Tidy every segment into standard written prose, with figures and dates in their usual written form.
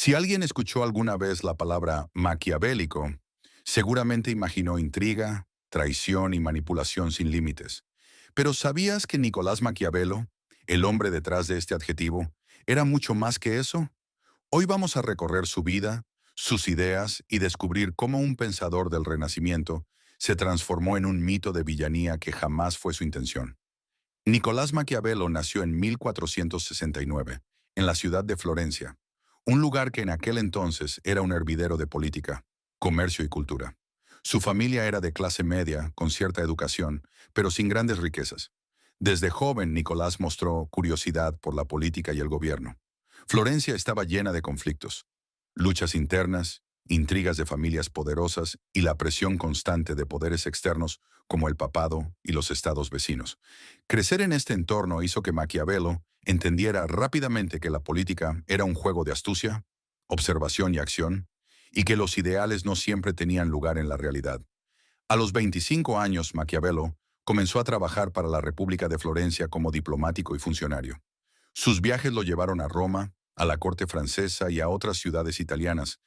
Si alguien escuchó alguna vez la palabra maquiavélico, seguramente imaginó intriga, traición y manipulación sin límites. Pero ¿sabías que Nicolás Maquiavelo, el hombre detrás de este adjetivo, era mucho más que eso? Hoy vamos a recorrer su vida, sus ideas y descubrir cómo un pensador del Renacimiento se transformó en un mito de villanía que jamás fue su intención. Nicolás Maquiavelo nació en 1469, en la ciudad de Florencia, un lugar que en aquel entonces era un hervidero de política, comercio y cultura. Su familia era de clase media, con cierta educación, pero sin grandes riquezas. Desde joven, Nicolás mostró curiosidad por la política y el gobierno. Florencia estaba llena de conflictos, luchas internas, intrigas de familias poderosas y la presión constante de poderes externos como el papado y los estados vecinos. Crecer en este entorno hizo que Maquiavelo entendiera rápidamente que la política era un juego de astucia, observación y acción, y que los ideales no siempre tenían lugar en la realidad. A los 25 años, Maquiavelo comenzó a trabajar para la República de Florencia como diplomático y funcionario. Sus viajes lo llevaron a Roma, a la corte francesa y a otras ciudades italianas,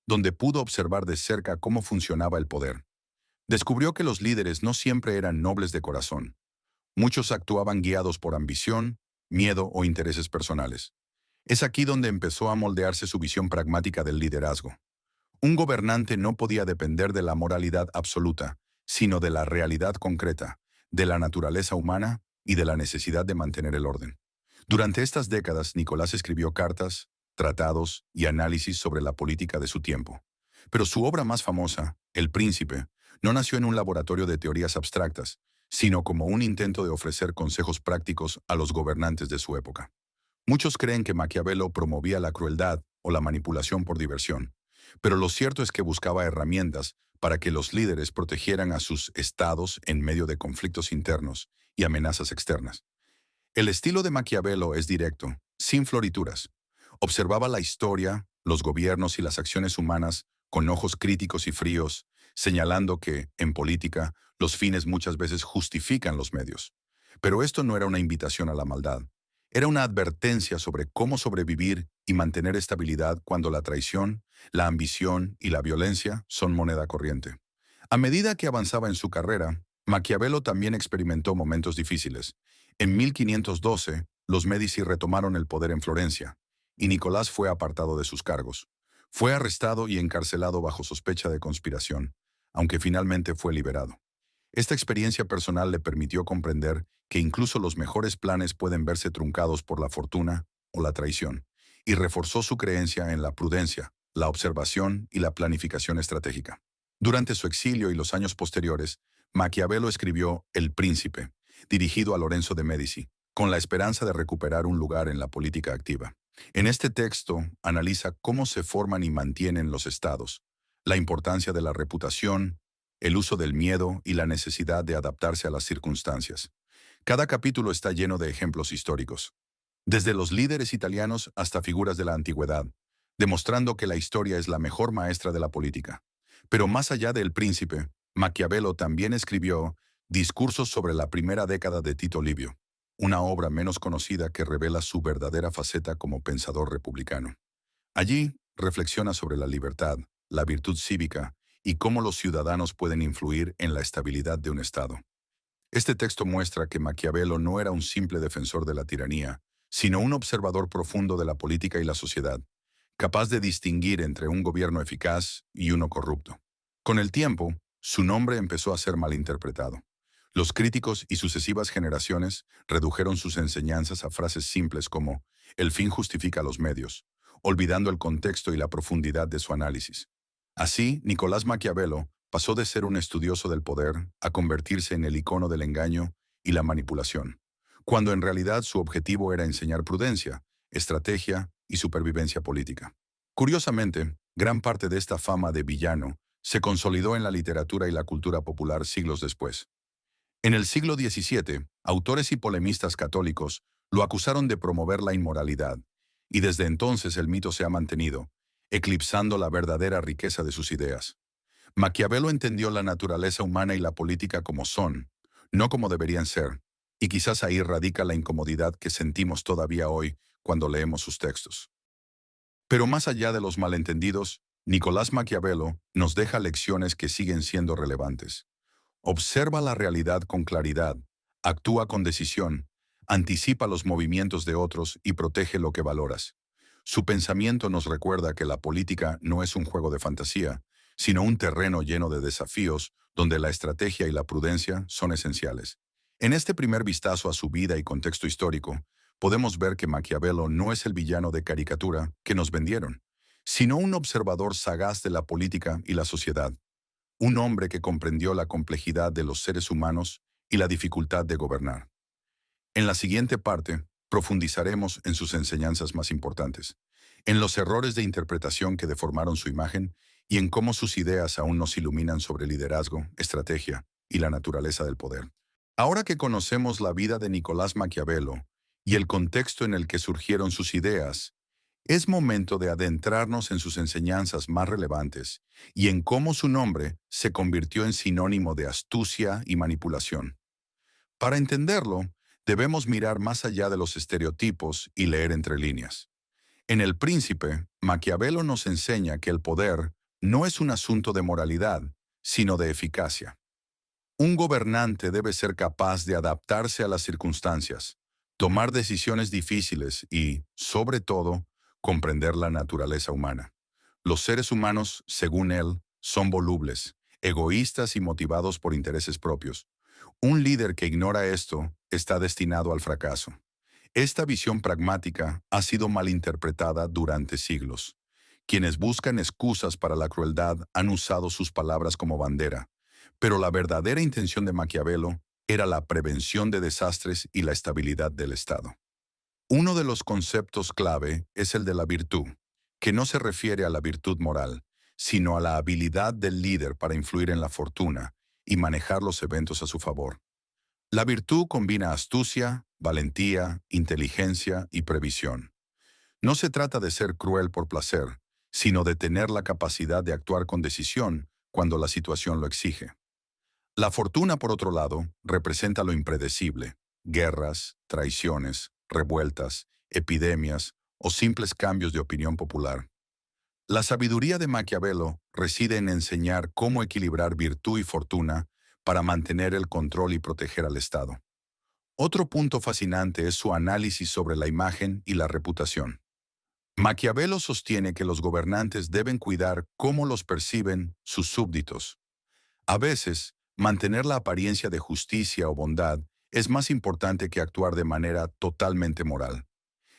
donde pudo observar de cerca cómo funcionaba el poder. Descubrió que los líderes no siempre eran nobles de corazón. Muchos actuaban guiados por ambición, miedo o intereses personales. Es aquí donde empezó a moldearse su visión pragmática del liderazgo. Un gobernante no podía depender de la moralidad absoluta, sino de la realidad concreta, de la naturaleza humana y de la necesidad de mantener el orden. Durante estas décadas, Nicolás escribió cartas, tratados y análisis sobre la política de su tiempo. Pero su obra más famosa, El Príncipe, no nació en un laboratorio de teorías abstractas, sino como un intento de ofrecer consejos prácticos a los gobernantes de su época. Muchos creen que Maquiavelo promovía la crueldad o la manipulación por diversión, pero lo cierto es que buscaba herramientas para que los líderes protegieran a sus estados en medio de conflictos internos y amenazas externas. El estilo de Maquiavelo es directo, sin florituras. Observaba la historia, los gobiernos y las acciones humanas con ojos críticos y fríos, señalando que, en política, los fines muchas veces justifican los medios. Pero esto no era una invitación a la maldad. Era una advertencia sobre cómo sobrevivir y mantener estabilidad cuando la traición, la ambición y la violencia son moneda corriente. A medida que avanzaba en su carrera, Maquiavelo también experimentó momentos difíciles. En 1512, los Médici retomaron el poder en Florencia, y Nicolás fue apartado de sus cargos. Fue arrestado y encarcelado bajo sospecha de conspiración, aunque finalmente fue liberado. Esta experiencia personal le permitió comprender que incluso los mejores planes pueden verse truncados por la fortuna o la traición, y reforzó su creencia en la prudencia, la observación y la planificación estratégica. Durante su exilio y los años posteriores, Maquiavelo escribió El Príncipe, dirigido a Lorenzo de Médici, con la esperanza de recuperar un lugar en la política activa. En este texto analiza cómo se forman y mantienen los estados, la importancia de la reputación, el uso del miedo y la necesidad de adaptarse a las circunstancias. Cada capítulo está lleno de ejemplos históricos, desde los líderes italianos hasta figuras de la antigüedad, demostrando que la historia es la mejor maestra de la política. Pero más allá del Príncipe, Maquiavelo también escribió Discursos sobre la primera década de Tito Livio, una obra menos conocida que revela su verdadera faceta como pensador republicano. Allí reflexiona sobre la libertad, la virtud cívica y cómo los ciudadanos pueden influir en la estabilidad de un Estado. Este texto muestra que Maquiavelo no era un simple defensor de la tiranía, sino un observador profundo de la política y la sociedad, capaz de distinguir entre un gobierno eficaz y uno corrupto. Con el tiempo, su nombre empezó a ser malinterpretado. Los críticos y sucesivas generaciones redujeron sus enseñanzas a frases simples como «el fin justifica los medios», olvidando el contexto y la profundidad de su análisis. Así, Nicolás Maquiavelo pasó de ser un estudioso del poder a convertirse en el icono del engaño y la manipulación, cuando en realidad su objetivo era enseñar prudencia, estrategia y supervivencia política. Curiosamente, gran parte de esta fama de villano se consolidó en la literatura y la cultura popular siglos después. En el siglo XVII, autores y polemistas católicos lo acusaron de promover la inmoralidad, y desde entonces el mito se ha mantenido, eclipsando la verdadera riqueza de sus ideas. Maquiavelo entendió la naturaleza humana y la política como son, no como deberían ser, y quizás ahí radica la incomodidad que sentimos todavía hoy cuando leemos sus textos. Pero más allá de los malentendidos, Nicolás Maquiavelo nos deja lecciones que siguen siendo relevantes. Observa la realidad con claridad, actúa con decisión, anticipa los movimientos de otros y protege lo que valoras. Su pensamiento nos recuerda que la política no es un juego de fantasía, sino un terreno lleno de desafíos donde la estrategia y la prudencia son esenciales. En este primer vistazo a su vida y contexto histórico, podemos ver que Maquiavelo no es el villano de caricatura que nos vendieron, sino un observador sagaz de la política y la sociedad, un hombre que comprendió la complejidad de los seres humanos y la dificultad de gobernar. En la siguiente parte, profundizaremos en sus enseñanzas más importantes, en los errores de interpretación que deformaron su imagen y en cómo sus ideas aún nos iluminan sobre liderazgo, estrategia y la naturaleza del poder. Ahora que conocemos la vida de Nicolás Maquiavelo y el contexto en el que surgieron sus ideas, es momento de adentrarnos en sus enseñanzas más relevantes y en cómo su nombre se convirtió en sinónimo de astucia y manipulación. Para entenderlo, debemos mirar más allá de los estereotipos y leer entre líneas. En El Príncipe, Maquiavelo nos enseña que el poder no es un asunto de moralidad, sino de eficacia. Un gobernante debe ser capaz de adaptarse a las circunstancias, tomar decisiones difíciles y, sobre todo, comprender la naturaleza humana. Los seres humanos, según él, son volubles, egoístas y motivados por intereses propios. Un líder que ignora esto está destinado al fracaso. Esta visión pragmática ha sido malinterpretada durante siglos. Quienes buscan excusas para la crueldad han usado sus palabras como bandera, pero la verdadera intención de Maquiavelo era la prevención de desastres y la estabilidad del Estado. Uno de los conceptos clave es el de la virtud, que no se refiere a la virtud moral, sino a la habilidad del líder para influir en la fortuna y manejar los eventos a su favor. La virtud combina astucia, valentía, inteligencia y previsión. No se trata de ser cruel por placer, sino de tener la capacidad de actuar con decisión cuando la situación lo exige. La fortuna, por otro lado, representa lo impredecible: guerras, traiciones, revueltas, epidemias o simples cambios de opinión popular. La sabiduría de Maquiavelo reside en enseñar cómo equilibrar virtud y fortuna para mantener el control y proteger al Estado. Otro punto fascinante es su análisis sobre la imagen y la reputación. Maquiavelo sostiene que los gobernantes deben cuidar cómo los perciben sus súbditos. A veces, mantener la apariencia de justicia o bondad es más importante que actuar de manera totalmente moral.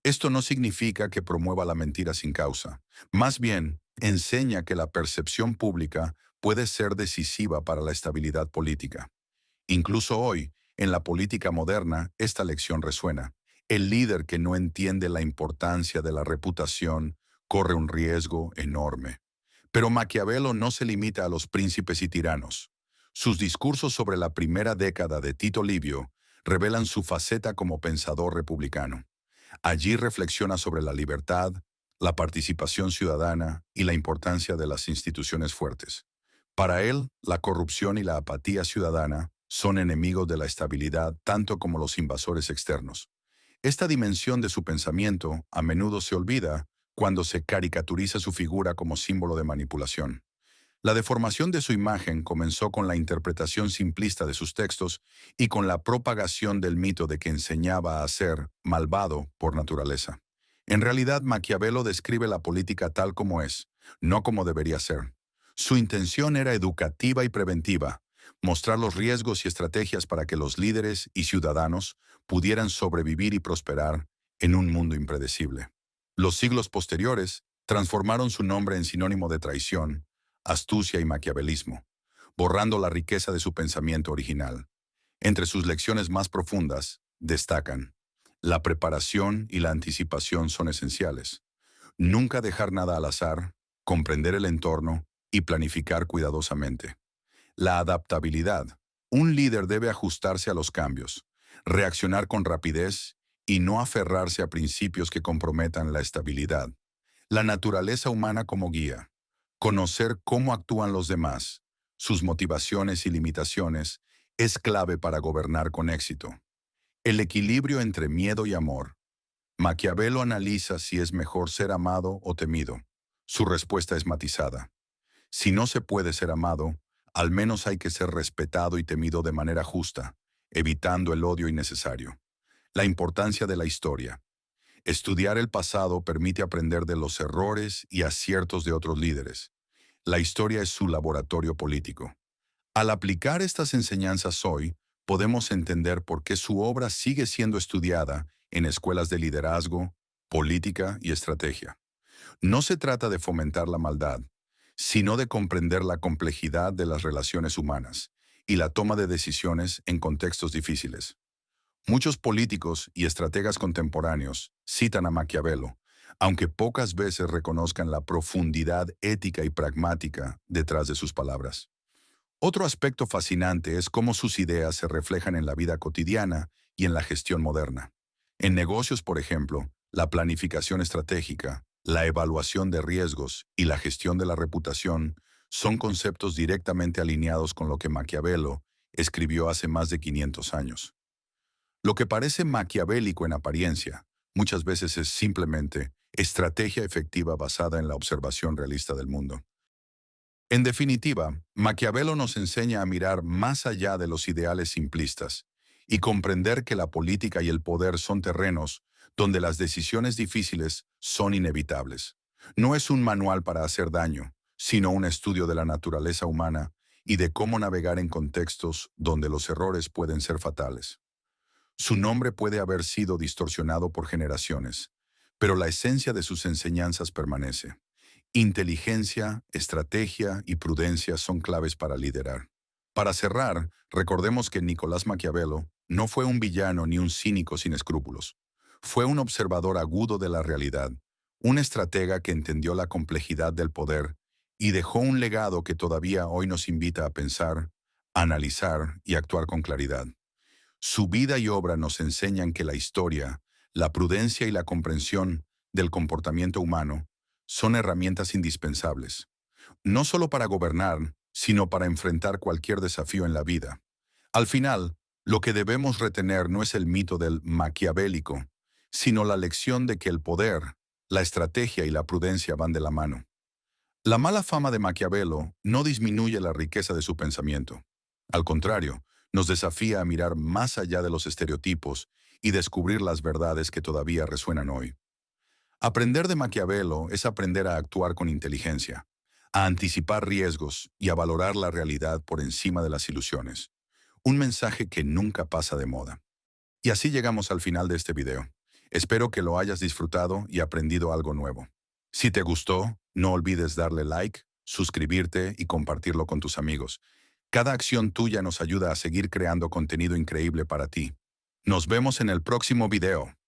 Esto no significa que promueva la mentira sin causa. Más bien, enseña que la percepción pública puede ser decisiva para la estabilidad política. Incluso hoy, en la política moderna, esta lección resuena. El líder que no entiende la importancia de la reputación corre un riesgo enorme. Pero Maquiavelo no se limita a los príncipes y tiranos. Sus discursos sobre la primera década de Tito Livio revelan su faceta como pensador republicano. Allí reflexiona sobre la libertad, la participación ciudadana y la importancia de las instituciones fuertes. Para él, la corrupción y la apatía ciudadana son enemigos de la estabilidad tanto como los invasores externos. Esta dimensión de su pensamiento a menudo se olvida cuando se caricaturiza su figura como símbolo de manipulación. La deformación de su imagen comenzó con la interpretación simplista de sus textos y con la propagación del mito de que enseñaba a ser malvado por naturaleza. En realidad, Maquiavelo describe la política tal como es, no como debería ser. Su intención era educativa y preventiva, mostrar los riesgos y estrategias para que los líderes y ciudadanos pudieran sobrevivir y prosperar en un mundo impredecible. Los siglos posteriores transformaron su nombre en sinónimo de traición, astucia y maquiavelismo, borrando la riqueza de su pensamiento original. Entre sus lecciones más profundas, destacan: la preparación y la anticipación son esenciales. Nunca dejar nada al azar, comprender el entorno y planificar cuidadosamente. La adaptabilidad. Un líder debe ajustarse a los cambios, reaccionar con rapidez y no aferrarse a principios que comprometan la estabilidad. La naturaleza humana como guía. Conocer cómo actúan los demás, sus motivaciones y limitaciones, es clave para gobernar con éxito. El equilibrio entre miedo y amor. Maquiavelo analiza si es mejor ser amado o temido. Su respuesta es matizada. Si no se puede ser amado, al menos hay que ser respetado y temido de manera justa, evitando el odio innecesario. La importancia de la historia. Estudiar el pasado permite aprender de los errores y aciertos de otros líderes. La historia es su laboratorio político. Al aplicar estas enseñanzas hoy, podemos entender por qué su obra sigue siendo estudiada en escuelas de liderazgo, política y estrategia. No se trata de fomentar la maldad, sino de comprender la complejidad de las relaciones humanas y la toma de decisiones en contextos difíciles. Muchos políticos y estrategas contemporáneos citan a Maquiavelo, aunque pocas veces reconozcan la profundidad ética y pragmática detrás de sus palabras. Otro aspecto fascinante es cómo sus ideas se reflejan en la vida cotidiana y en la gestión moderna. En negocios, por ejemplo, la planificación estratégica, la evaluación de riesgos y la gestión de la reputación son conceptos directamente alineados con lo que Maquiavelo escribió hace más de 500 años. Lo que parece maquiavélico en apariencia, muchas veces es simplemente estrategia efectiva basada en la observación realista del mundo. En definitiva, Maquiavelo nos enseña a mirar más allá de los ideales simplistas y comprender que la política y el poder son terrenos donde las decisiones difíciles son inevitables. No es un manual para hacer daño, sino un estudio de la naturaleza humana y de cómo navegar en contextos donde los errores pueden ser fatales. Su nombre puede haber sido distorsionado por generaciones, pero la esencia de sus enseñanzas permanece. Inteligencia, estrategia y prudencia son claves para liderar. Para cerrar, recordemos que Nicolás Maquiavelo no fue un villano ni un cínico sin escrúpulos. Fue un observador agudo de la realidad, un estratega que entendió la complejidad del poder y dejó un legado que todavía hoy nos invita a pensar, analizar y actuar con claridad. Su vida y obra nos enseñan que la historia, la prudencia y la comprensión del comportamiento humano son herramientas indispensables, no solo para gobernar, sino para enfrentar cualquier desafío en la vida. Al final, lo que debemos retener no es el mito del maquiavélico, sino la lección de que el poder, la estrategia y la prudencia van de la mano. La mala fama de Maquiavelo no disminuye la riqueza de su pensamiento. Al contrario, nos desafía a mirar más allá de los estereotipos y descubrir las verdades que todavía resuenan hoy. Aprender de Maquiavelo es aprender a actuar con inteligencia, a anticipar riesgos y a valorar la realidad por encima de las ilusiones. Un mensaje que nunca pasa de moda. Y así llegamos al final de este video. Espero que lo hayas disfrutado y aprendido algo nuevo. Si te gustó, no olvides darle like, suscribirte y compartirlo con tus amigos. Cada acción tuya nos ayuda a seguir creando contenido increíble para ti. Nos vemos en el próximo video.